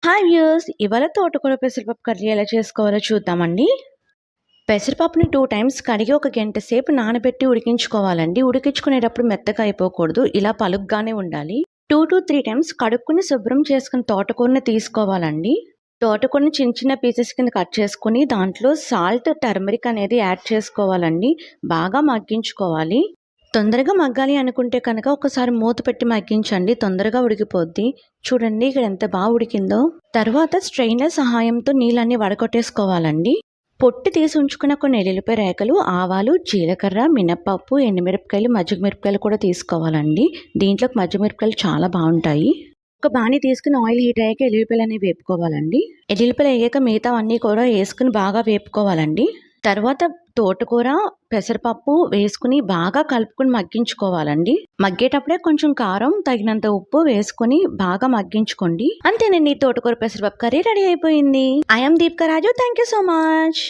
Hi viewers, ఇవాళ తోటకూర పెసరపప్పు కర్రీ ఎలా చేసుకోవాలో చూద్దామండి. పెసరపప్పుని 2 టైమ్స్ కడిగి ఒక గంట సేపు నానబెట్టి ఉడికించుకోవాలండి. ఉడికించుకునేటప్పుడు మెత్తగా అయిపోకూడదు, ఇలా పలుగ్గానే ఉండాలి. 2 to 3 టైమ్స్ కడుక్కుని శుభ్రం చేసుకుని తోటకూరని తీసుకోవాలండి. తోటకూరని చిన్న చిన్న పీసెస్ కింద కట్ చేసుకుని దాంట్లో సాల్ట్, టర్మరిక్ అనేది యాడ్ చేసుకోవాలండి. బాగా మగ్గించుకోవాలి. తొందరగా మగ్గాలి అనుకుంటే కనుక ఒకసారి మూత పెట్టి మగ్గించండి, తొందరగా ఉడికిపోద్ది. చూడండి ఇక్కడ ఎంత బాగా ఉడికిందో. తర్వాత స్ట్రెయినర్ సహాయంతో నీళ్ళన్నీ వడకొట్టేసుకోవాలండి. పొట్టు తీసి ఉంచుకున్న కొన్ని ఎల్లుల్లిపాయ రేఖలు, ఆవాలు, జీలకర్ర, మినప్పప్పు, ఎండుమిరపకాయలు, మజ్జిగ మిరపకాయలు కూడా తీసుకోవాలండి. దీంట్లోకి మజ్జిగ మిరపకాయలు చాలా బాగుంటాయి. ఒక బాణీ తీసుకుని ఆయిల్ హీట్ అయ్యాక ఎల్లుల్లిపాయలు అనేవి వేపుకోవాలండి. ఎల్లుల్లిపాయలు అయ్యాక మిగతా అన్నీ కూడా వేసుకుని బాగా వేపుకోవాలండి. తర్వాత తోటకూర, పెసరపప్పు వేసుకుని బాగా కలుపుకుని మగ్గించుకోవాలండి. మగ్గేటప్పుడే కొంచెం కారం, తగినంత ఉప్పు వేసుకుని బాగా మగ్గించుకోండి. అంతేనండి, తోటకూర పెసరపప్పు కర్రీ రెడీ అయిపోయింది. I'm Deepika Raju. Thank you so much.